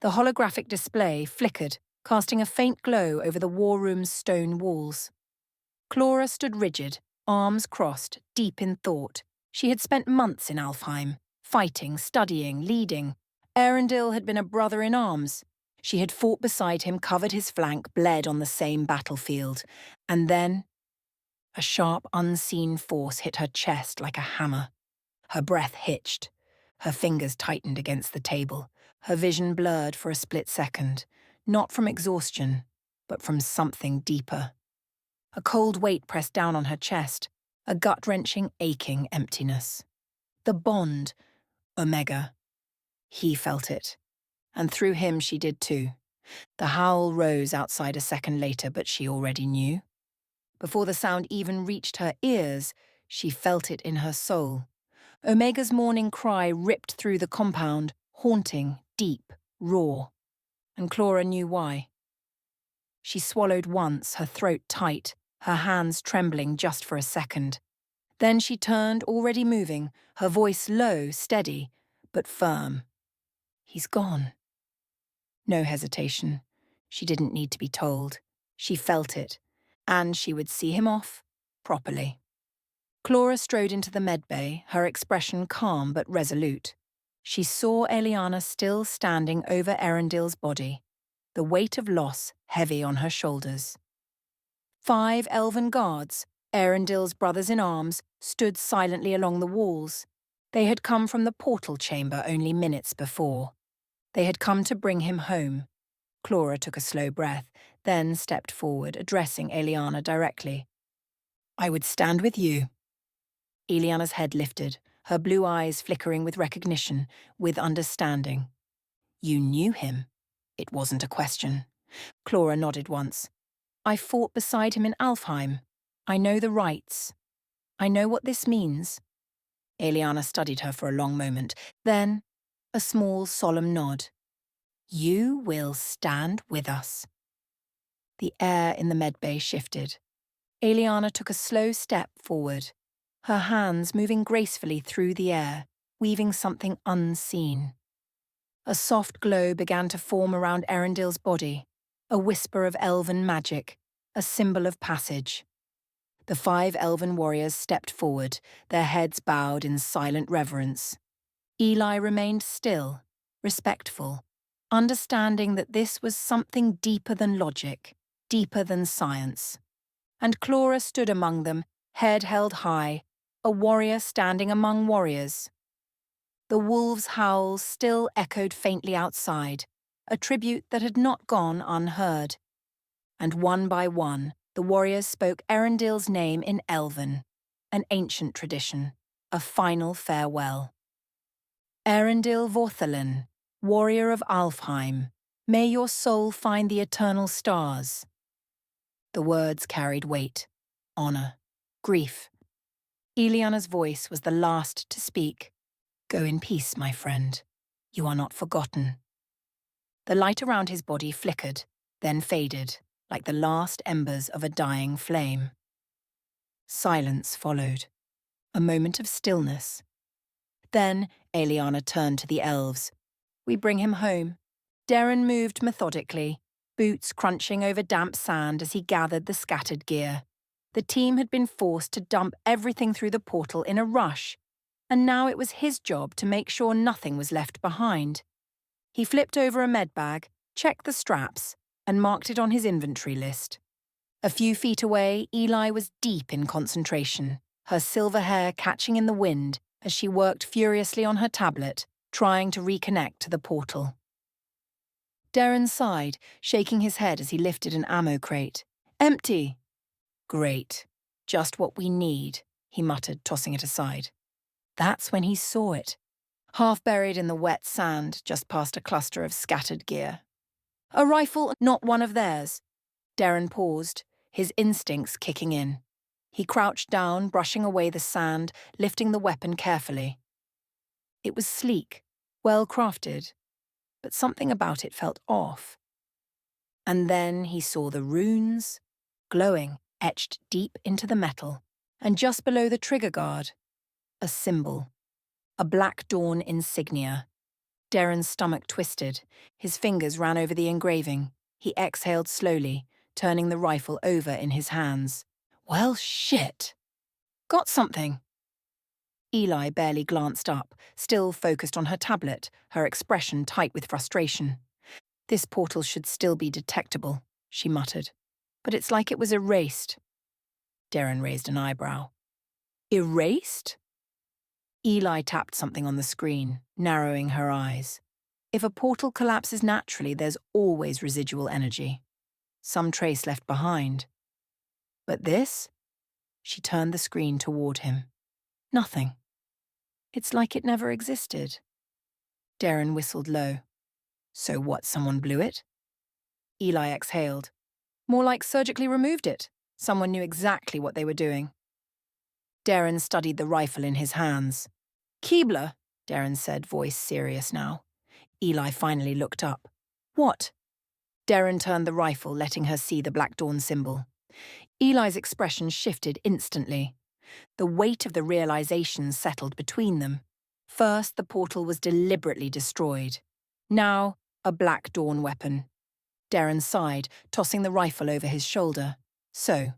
The holographic display flickered, casting a faint glow over the war room's stone walls. Clora stood rigid, arms crossed, deep in thought. She had spent months in Alfheim, fighting, studying, leading. Aerendil had been a brother in arms. She had fought beside him, covered his flank, bled on the same battlefield. And then, a sharp, unseen force hit her chest like a hammer. Her breath hitched. Her fingers tightened against the table. Her vision blurred for a split second, not from exhaustion, but from something deeper. A cold weight pressed down on her chest, a gut-wrenching, aching emptiness. The bond, Omega. He felt it, and through him she did too. The howl rose outside a second later, but she already knew. Before the sound even reached her ears, she felt it in her soul. Omega's morning cry ripped through the compound, haunting, deep, raw. And Clora knew why. She swallowed once, her throat tight, her hands trembling just for a second. Then she turned, already moving, her voice low, steady, but firm. He's gone. No hesitation. She didn't need to be told. She felt it, and she would see him off, properly. Clora strode into the medbay, her expression calm but resolute. She saw Aeliana still standing over Aerendil's body, the weight of loss heavy on her shoulders. 5 elven guards, Aerendil's brothers-in-arms, stood silently along the walls. They had come from the portal chamber only minutes before. They had come to bring him home. Clora took a slow breath, then stepped forward, addressing Aeliana directly. "I would stand with you." Aeliana's head lifted, her blue eyes flickering with recognition, with understanding. "You knew him?" It wasn't a question. Clora nodded once. "I fought beside him in Alfheim. I know the rights. I know what this means." Aeliana studied her for a long moment, then a small, solemn nod. "You will stand with us." The air in the medbay shifted. Aeliana took a slow step forward, her hands moving gracefully through the air, weaving something unseen. A soft glow began to form around Aerendil's body, a whisper of elven magic, a symbol of passage. The 5 elven warriors stepped forward, their heads bowed in silent reverence. Eli remained still, respectful, understanding that this was something deeper than logic, deeper than science. And Clora stood among them, head held high, a warrior standing among warriors. The wolves' howls still echoed faintly outside, a tribute that had not gone unheard. And one by one, the warriors spoke Aerendil's name in Elven, an ancient tradition, a final farewell. "Aerendil Vorthalin, warrior of Alfheim, may your soul find the eternal stars." The words carried weight, honor, grief. Aeliana's voice was the last to speak. "Go in peace, my friend. You are not forgotten." The light around his body flickered, then faded, like the last embers of a dying flame. Silence followed, a moment of stillness. Then Aeliana turned to the elves. "We bring him home." Darren moved methodically, boots crunching over damp sand as he gathered the scattered gear. The team had been forced to dump everything through the portal in a rush, and now it was his job to make sure nothing was left behind. He flipped over a medbag, checked the straps, and marked it on his inventory list. A few feet away, Eli was deep in concentration, her silver hair catching in the wind as she worked furiously on her tablet, trying to reconnect to the portal. Darren sighed, shaking his head as he lifted an ammo crate. "Empty." "Great. Just what we need," he muttered, tossing it aside. That's when he saw it, half buried in the wet sand just past a cluster of scattered gear. "A rifle, not one of theirs." Darren paused, his instincts kicking in. He crouched down, brushing away the sand, lifting the weapon carefully. It was sleek, well crafted, but something about it felt off. And then he saw the runes, glowing, etched deep into the metal, and just below the trigger guard, a symbol, a Black Dawn insignia, Darren's stomach twisted. His fingers ran over the engraving. He exhaled slowly, turning the rifle over in his hands. Well, shit. Got something. Eli barely glanced up, still focused on her tablet, her expression tight with frustration. This portal should still be detectable, she muttered. But it's like it was erased. Darren raised an eyebrow. Erased? Eli tapped something on the screen, narrowing her eyes. If a portal collapses naturally, there's always residual energy. Some trace left behind. But this? She turned the screen toward him. Nothing. It's like it never existed. Darren whistled low. So what, someone blew it? Eli exhaled. More like surgically removed it. Someone knew exactly what they were doing. Darren studied the rifle in his hands. Keebler, Darren said, voice serious now. Eli finally looked up. What? Darren turned the rifle, letting her see the Black Dawn symbol. Eli's expression shifted instantly. The weight of the realization settled between them. First, the portal was deliberately destroyed. Now, a Black Dawn weapon. Darren sighed, tossing the rifle over his shoulder. So,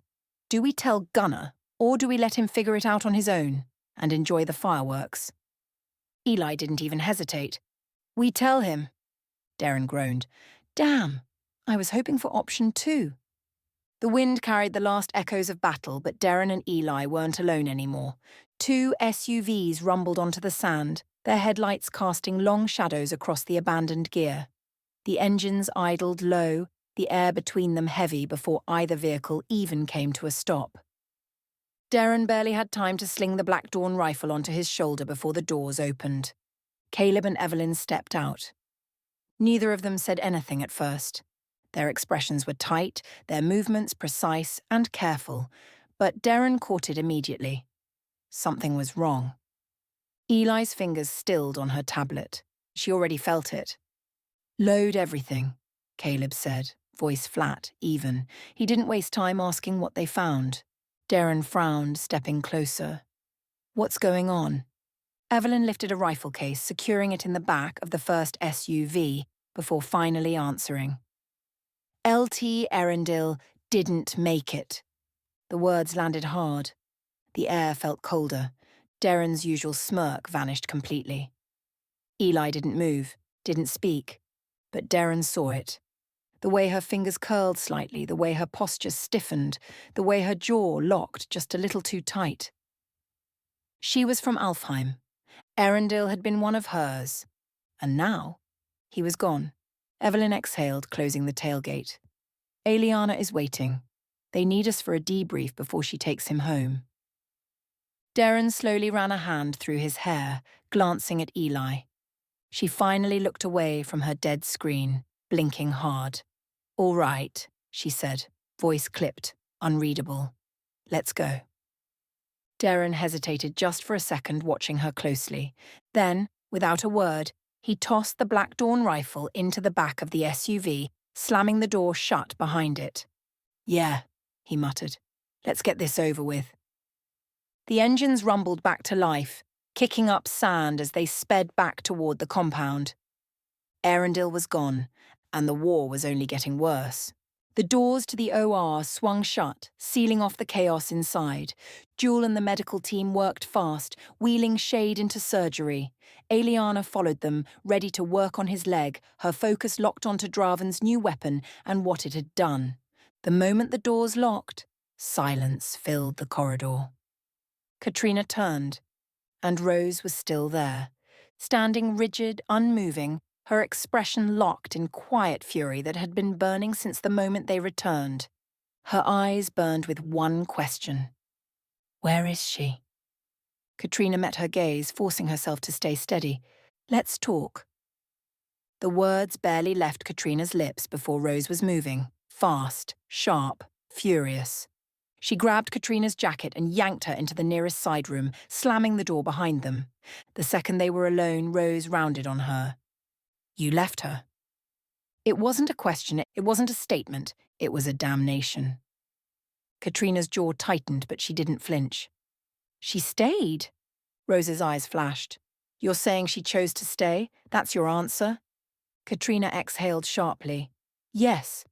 do we tell Gunnar, or do we let him figure it out on his own and enjoy the fireworks? Eli didn't even hesitate. We tell him. Darren groaned. Damn, I was hoping for option 2. The wind carried the last echoes of battle, but Darren and Eli weren't alone anymore. 2 SUVs rumbled onto the sand, their headlights casting long shadows across the abandoned gear. The engines idled low, the air between them heavy before either vehicle even came to a stop. Darren barely had time to sling the Black Dawn rifle onto his shoulder before the doors opened. Caleb and Evelyn stepped out. Neither of them said anything at first. Their expressions were tight, their movements precise and careful, but Darren caught it immediately. Something was wrong. Eli's fingers stilled on her tablet. She already felt it. Load everything, Caleb said, voice flat, even. He didn't waste time asking what they found. Darren frowned, stepping closer. What's going on? Evelyn lifted a rifle case, securing it in the back of the first SUV, before finally answering. LT Aerendil didn't make it. The words landed hard. The air felt colder. Darren's usual smirk vanished completely. Eli didn't move, didn't speak, but Darren saw it. The way her fingers curled slightly, the way her posture stiffened, the way her jaw locked just a little too tight. She was from Alfheim. Aerendil had been one of hers. And now, he was gone. Evelyn exhaled, closing the tailgate. Aeliana is waiting. They need us for a debrief before she takes him home. Darren slowly ran a hand through his hair, glancing at Eli. She finally looked away from her dead screen, blinking hard. All right, she said, voice clipped, unreadable. Let's go. Darren hesitated just for a second, watching her closely. Then, without a word, he tossed the Black Dawn rifle into the back of the SUV, slamming the door shut behind it. Yeah, he muttered. Let's get this over with. The engines rumbled back to life, kicking up sand as they sped back toward the compound. Aerendil was gone, and the war was only getting worse. The doors to the OR swung shut, sealing off the chaos inside. Jewel and the medical team worked fast, wheeling Shade into surgery. Aeliana followed them, ready to work on his leg, her focus locked onto Draven's new weapon and what it had done. The moment the doors locked, silence filled the corridor. Katrina turned, and Rose was still there, standing rigid, unmoving, her expression locked in quiet fury that had been burning since the moment they returned. Her eyes burned with one question. Where is she? Katrina met her gaze, forcing herself to stay steady. Let's talk. The words barely left Katrina's lips before Rose was moving, fast, sharp, furious. She grabbed Katrina's jacket and yanked her into the nearest side room, slamming the door behind them. The second they were alone, Rose rounded on her. You left her. It wasn't a question, it wasn't a statement, it was a damnation. Katrina's jaw tightened, but she didn't flinch. She stayed. Rose's eyes flashed. You're saying she chose to stay? That's your answer? Katrina exhaled sharply. Yes.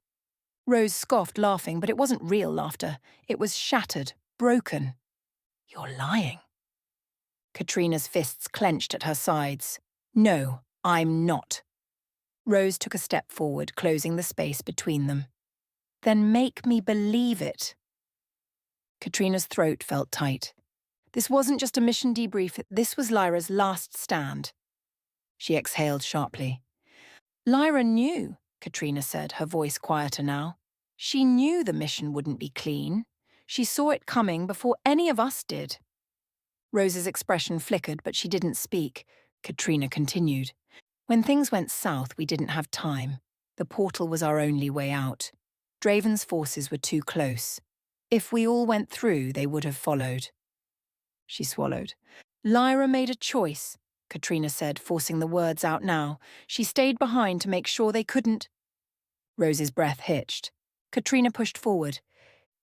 Rose scoffed, laughing, but it wasn't real laughter. It was shattered, broken. You're lying. Katrina's fists clenched at her sides. No, I'm not. Rose took a step forward, closing the space between them. Then make me believe it. Katrina's throat felt tight. This wasn't just a mission debrief, this was Lyra's last stand. She exhaled sharply. Lyra knew, Katrina said, her voice quieter now. She knew the mission wouldn't be clean. She saw it coming before any of us did. Rose's expression flickered, but she didn't speak. Katrina continued. When things went south, we didn't have time. The portal was our only way out. Draven's forces were too close. If we all went through, they would have followed. She swallowed. Lyra made a choice, Katrina said, forcing the words out now. She stayed behind to make sure they couldn't. Rose's breath hitched. Katrina pushed forward.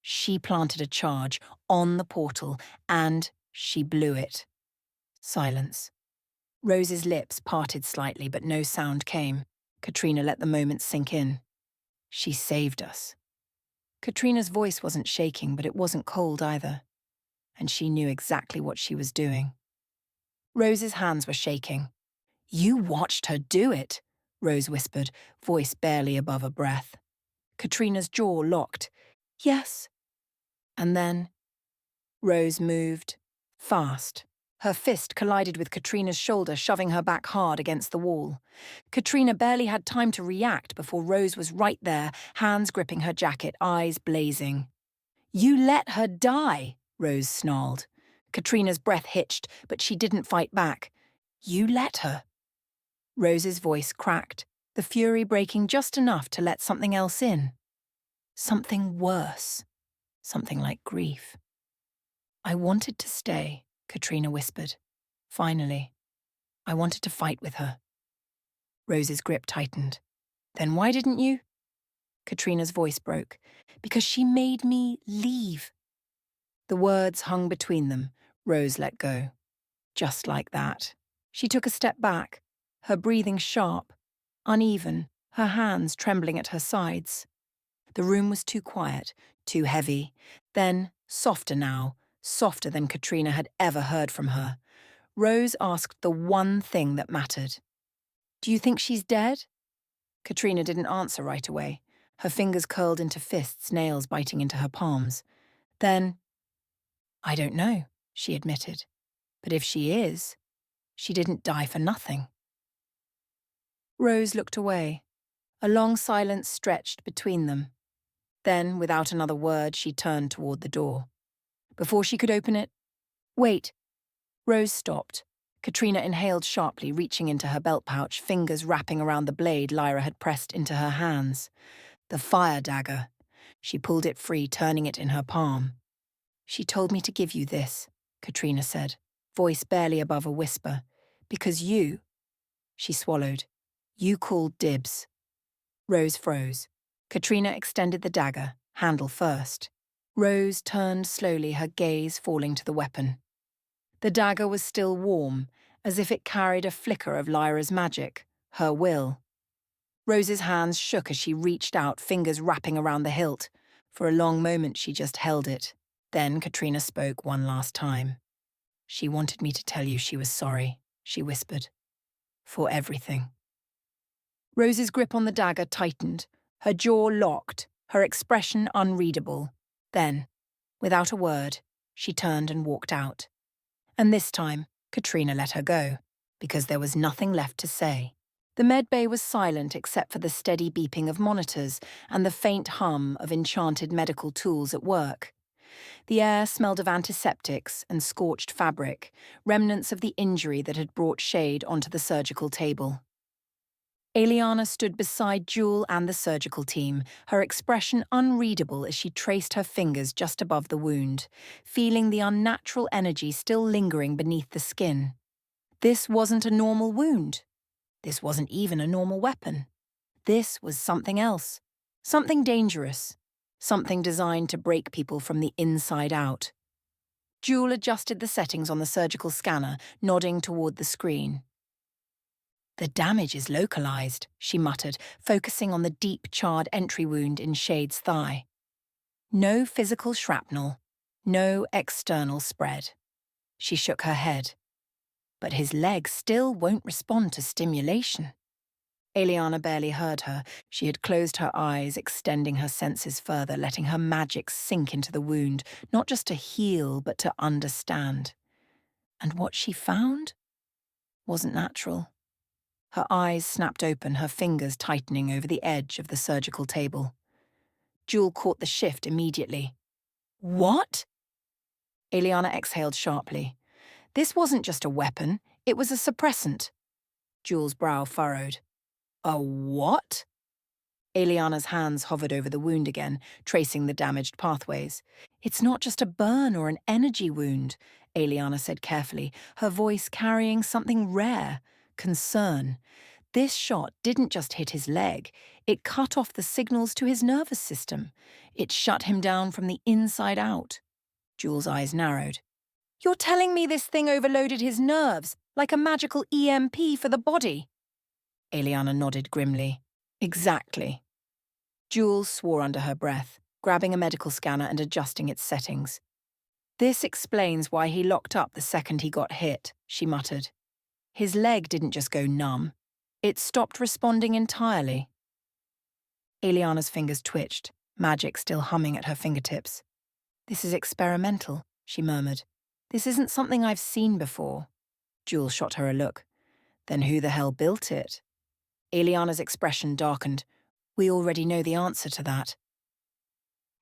She planted a charge on the portal, and she blew it. Silence. Rose's lips parted slightly, but no sound came. Katrina let the moment sink in. She saved us. Katrina's voice wasn't shaking, but it wasn't cold either. And she knew exactly what she was doing. Rose's hands were shaking. You watched her do it, Rose whispered, voice barely above a breath. Katrina's jaw locked. Yes. And then Rose moved. Fast. Her fist collided with Katrina's shoulder, shoving her back hard against the wall. Katrina barely had time to react before Rose was right there, hands gripping her jacket, eyes blazing. You let her die, Rose snarled. Katrina's breath hitched, but she didn't fight back. You let her. Rose's voice cracked, the fury breaking just enough to let something else in. Something worse. Something like grief. I wanted to stay, Katrina whispered. Finally. I wanted to fight with her. Rose's grip tightened. Then why didn't you? Katrina's voice broke. Because she made me leave. The words hung between them. Rose let go. Just like that. She took a step back, her breathing sharp, uneven, her hands trembling at her sides. The room was too quiet, too heavy. Then, softer now, softer than Katrina had ever heard from her. Rose asked the one thing that mattered. Do you think she's dead? Katrina didn't answer right away. Her fingers curled into fists, nails biting into her palms. Then, I don't know, she admitted. But if she is, she didn't die for nothing. Rose looked away. A long silence stretched between them. Then, without another word, she turned toward the door. Before she could open it, wait. Rose stopped. Katrina inhaled sharply, reaching into her belt pouch, fingers wrapping around the blade Lyra had pressed into her hands. The fire dagger. She pulled it free, turning it in her palm. She told me to give you this, Katrina said, voice barely above a whisper. Because you, she swallowed, you called dibs. Rose froze. Katrina extended the dagger, handle first. Rose turned slowly, her gaze falling to the weapon. The dagger was still warm, as if it carried a flicker of Lyra's magic, her will. Rose's hands shook as she reached out, fingers wrapping around the hilt. For a long moment she just held it. Then Katrina spoke one last time. She wanted me to tell you she was sorry, she whispered. For everything. Rose's grip on the dagger tightened, her jaw locked, her expression unreadable. Then, without a word, she turned and walked out. And this time, Katrina let her go, because there was nothing left to say. The medbay was silent except for the steady beeping of monitors and the faint hum of enchanted medical tools at work. The air smelled of antiseptics and scorched fabric, remnants of the injury that had brought shade onto the surgical table. Aeliana stood beside Jewel and the surgical team, her expression unreadable as she traced her fingers just above the wound, feeling the unnatural energy still lingering beneath the skin. This wasn't a normal wound. This wasn't even a normal weapon. This was something else, something dangerous, something designed to break people from the inside out. Jewel adjusted the settings on the surgical scanner, nodding toward the screen. The damage is localized, she muttered, focusing on the deep, charred entry wound in Shade's thigh. No physical shrapnel, no external spread. She shook her head. But his leg still won't respond to stimulation. Aeliana barely heard her. She had closed her eyes, extending her senses further, letting her magic sink into the wound, not just to heal, but to understand. And what she found wasn't natural. Her eyes snapped open, her fingers tightening over the edge of the surgical table. Jewel caught the shift immediately. What? Aeliana exhaled sharply. This wasn't just a weapon, it was a suppressant. Jewel's brow furrowed. A what? Aeliana's hands hovered over the wound again, tracing the damaged pathways. It's not just a burn or an energy wound, Aeliana said carefully, her voice carrying something rare, concern. This shot didn't just hit his leg, it cut off the signals to his nervous system. It shut him down from the inside out. Jewel's eyes narrowed. You're telling me this thing overloaded his nerves, like a magical EMP for the body? Aeliana nodded grimly. Exactly. Jewel swore under her breath, grabbing a medical scanner and adjusting its settings. This explains why he locked up the second he got hit, she muttered. His leg didn't just go numb. It stopped responding entirely. Aeliana's fingers twitched, magic still humming at her fingertips. This is experimental, she murmured. This isn't something I've seen before. Jewel shot her a look. Then who the hell built it? Aeliana's expression darkened. We already know the answer to that.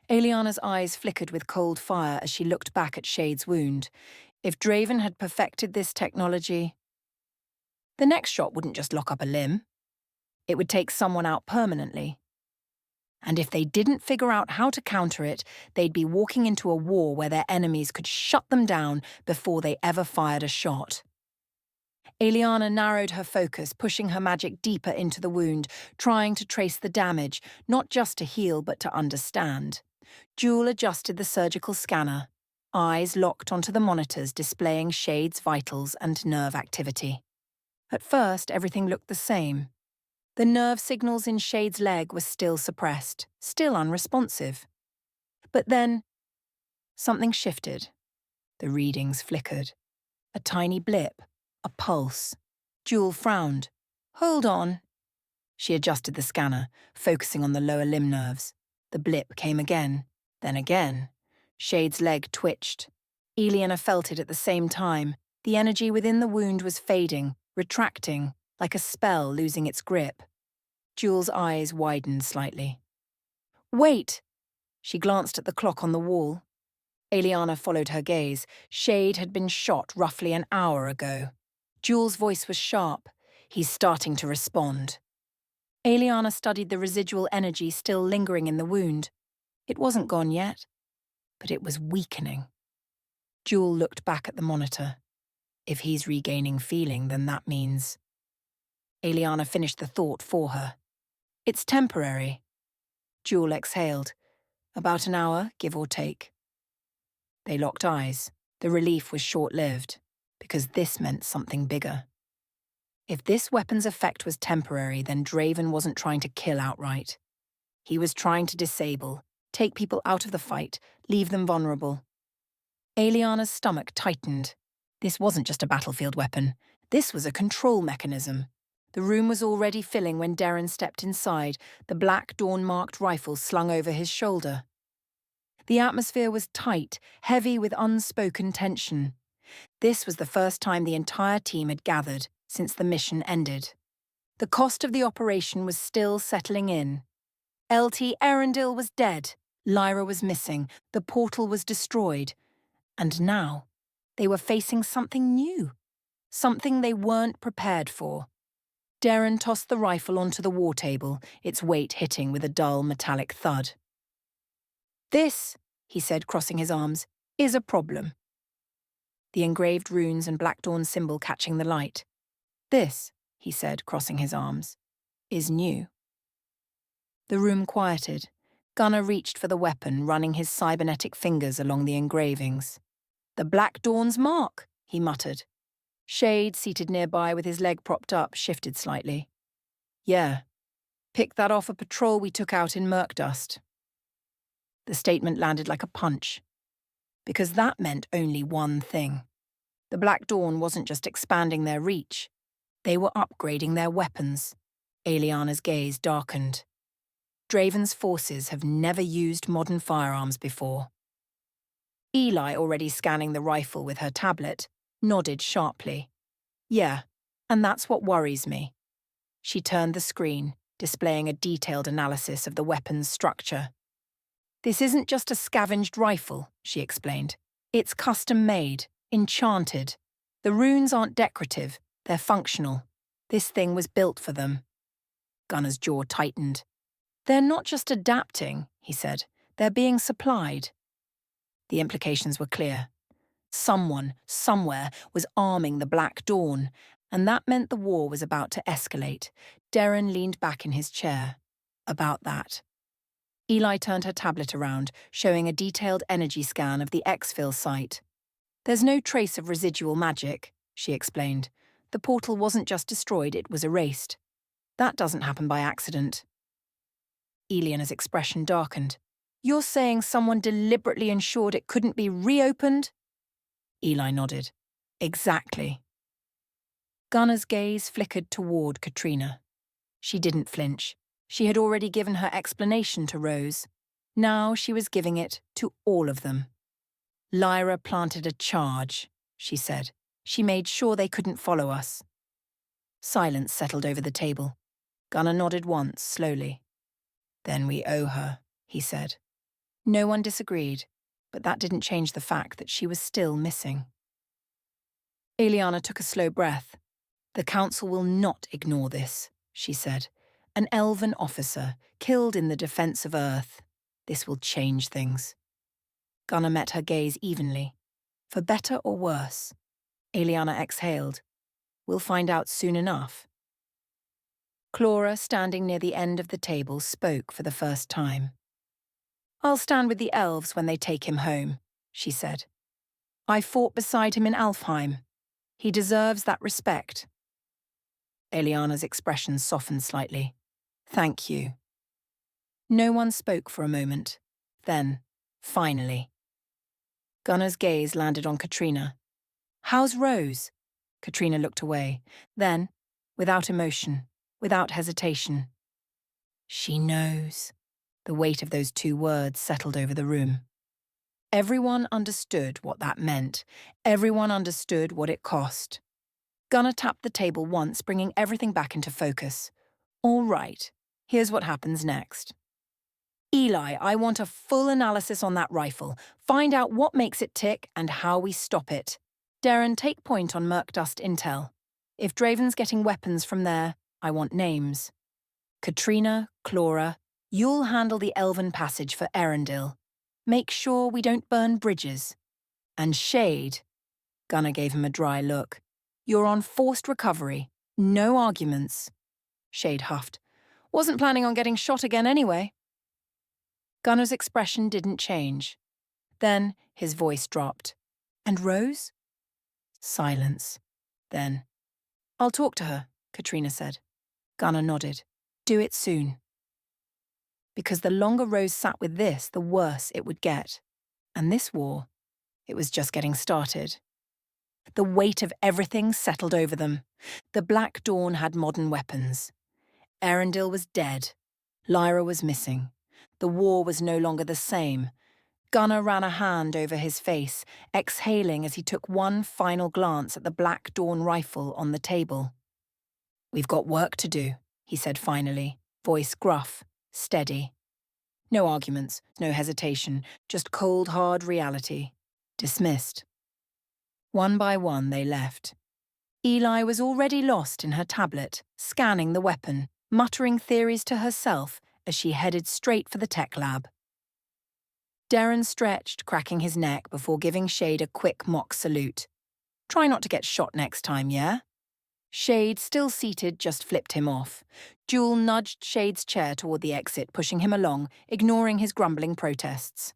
Aeliana's eyes flickered with cold fire as she looked back at Shade's wound. If Draven had perfected this technology, the next shot wouldn't just lock up a limb. It would take someone out permanently. And if they didn't figure out how to counter it, they'd be walking into a war where their enemies could shut them down before they ever fired a shot. Aeliana narrowed her focus, pushing her magic deeper into the wound, trying to trace the damage, not just to heal but to understand. Jewel adjusted the surgical scanner, eyes locked onto the monitors displaying Shade's vitals and nerve activity. At first, everything looked the same. The nerve signals in Shade's leg were still suppressed, still unresponsive. But then, something shifted. The readings flickered. A tiny blip, a pulse. Jewel frowned. Hold on. She adjusted the scanner, focusing on the lower limb nerves. The blip came again, then again. Shade's leg twitched. Aeliana felt it at the same time. The energy within the wound was fading, retracting, like a spell losing its grip. Jewel's eyes widened slightly. Wait! She glanced at the clock on the wall. Aeliana followed her gaze. Shade had been shot roughly an hour ago. Jewel's voice was sharp. He's starting to respond. Aeliana studied the residual energy still lingering in the wound. It wasn't gone yet, but it was weakening. Jewel looked back at the monitor. If he's regaining feeling, then that means... Aeliana finished the thought for her. It's temporary. Jewel exhaled. About an hour, give or take. They locked eyes. The relief was short-lived, because this meant something bigger. If this weapon's effect was temporary, then Draven wasn't trying to kill outright. He was trying to disable, take people out of the fight, leave them vulnerable. Aeliana's stomach tightened. This wasn't just a battlefield weapon. This was a control mechanism. The room was already filling when Darren stepped inside, the black dawn-marked rifle slung over his shoulder. The atmosphere was tight, heavy with unspoken tension. This was the first time the entire team had gathered since the mission ended. The cost of the operation was still settling in. LT Aerendil was dead, Lyra was missing, the portal was destroyed. And now, they were facing something new, something they weren't prepared for. Darren tossed the rifle onto the war table, its weight hitting with a dull metallic thud. This, he said, crossing his arms, is a problem. The engraved runes and Black Dawn symbol catching the light. This, he said, crossing his arms, is new. The room quieted. Gunnar reached for the weapon, running his cybernetic fingers along the engravings. "The Black Dawn's mark," he muttered. Shade, seated nearby with his leg propped up, shifted slightly. "Yeah. Picked that off a patrol we took out in Murkdust." The statement landed like a punch, because that meant only one thing. The Black Dawn wasn't just expanding their reach. They were upgrading their weapons. Aeliana's gaze darkened. Draven's forces have never used modern firearms before. Eli, already scanning the rifle with her tablet, nodded sharply. "Yeah, and that's what worries me." She turned the screen, displaying a detailed analysis of the weapon's structure. "This isn't just a scavenged rifle," she explained. "It's custom-made, enchanted. The runes aren't decorative, they're functional. This thing was built for them." Gunner's jaw tightened. "They're not just adapting," he said. "They're being supplied." The implications were clear. Someone, somewhere, was arming the Black Dawn, and that meant the war was about to escalate. Darren leaned back in his chair. About that. Eli turned her tablet around, showing a detailed energy scan of the exfil site. "There's no trace of residual magic," she explained. "The portal wasn't just destroyed, it was erased. That doesn't happen by accident." Aeliana's expression darkened. "You're saying someone deliberately ensured it couldn't be reopened?" Eli nodded. "Exactly." Gunner's gaze flickered toward Katrina. She didn't flinch. She had already given her explanation to Rose. Now she was giving it to all of them. "Lyra planted a charge," she said. "She made sure they couldn't follow us." Silence settled over the table. Gunner nodded once, slowly. "Then we owe her," he said. No one disagreed, but that didn't change the fact that she was still missing. Aeliana took a slow breath. "The Council will not ignore this," she said. "An Elven officer, killed in the defense of Earth. This will change things." Gunner met her gaze evenly. "For better or worse?" Aeliana exhaled. "We'll find out soon enough." Clora, standing near the end of the table, spoke for the first time. "I'll stand with the elves when they take him home," she said. "I fought beside him in Alfheim. He deserves that respect." Aeliana's expression softened slightly. "Thank you." No one spoke for a moment. Then, finally. Gunner's gaze landed on Katrina. "How's Rose?" Katrina looked away. Then, without emotion, without hesitation. "She knows." The weight of those two words settled over the room. Everyone understood what that meant. Everyone understood what it cost. Gunner tapped the table once, bringing everything back into focus. "All right, here's what happens next. Eli, I want a full analysis on that rifle. Find out what makes it tick and how we stop it. Darren, take point on Murkdust intel. If Draven's getting weapons from there, I want names. Katrina, Clora, you'll handle the Elven passage for Aerendil. Make sure we don't burn bridges. And Shade," Gunner gave him a dry look, "you're on forced recovery. No arguments." Shade huffed. "Wasn't planning on getting shot again anyway." Gunner's expression didn't change. Then his voice dropped. "And Rose?" Silence. Then, "I'll talk to her," Katrina said. Gunner nodded. "Do it soon." Because the longer Rose sat with this, the worse it would get. And this war, it was just getting started. The weight of everything settled over them. The Black Dawn had modern weapons. Aerendil was dead. Lyra was missing. The war was no longer the same. Gunner ran a hand over his face, exhaling as he took one final glance at the Black Dawn rifle on the table. "We've got work to do," he said finally, voice gruff, steady. No arguments, no hesitation, just cold, hard reality. Dismissed. One by one they left. Eli was already lost in her tablet, scanning the weapon, muttering theories to herself as she headed straight for the tech lab. Darren stretched, cracking his neck before giving Shade a quick mock salute. "Try not to get shot next time, yeah?" Shade, still seated, just flipped him off. Jewel nudged Shade's chair toward the exit, pushing him along, ignoring his grumbling protests.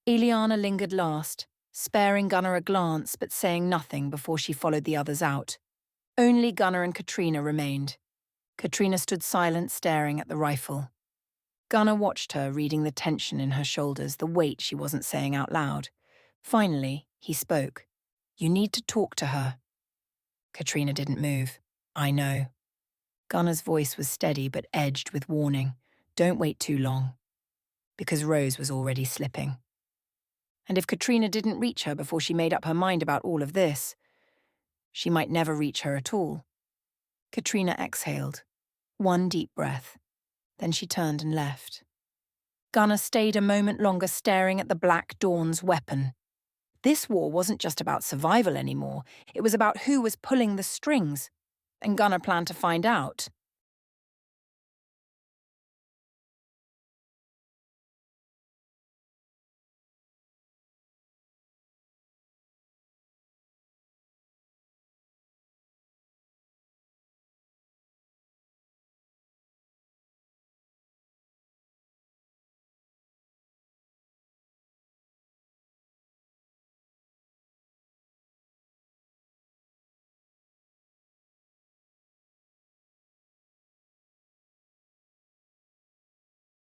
Aeliana lingered last, sparing Gunnar a glance but saying nothing before she followed the others out. Only Gunnar and Katrina remained. Katrina stood silent, staring at the rifle. Gunnar watched her, reading the tension in her shoulders, the weight she wasn't saying out loud. Finally, he spoke. "You need to talk to her." Katrina didn't move. "I know." Gunnar's voice was steady but edged with warning. "Don't wait too long." Because Rose was already slipping. And if Katrina didn't reach her before she made up her mind about all of this, she might never reach her at all. Katrina exhaled. One deep breath. Then she turned and left. Gunnar stayed a moment longer staring at the Black Dawn's weapon. This war wasn't just about survival anymore. It was about who was pulling the strings. And Gunnar planned to find out.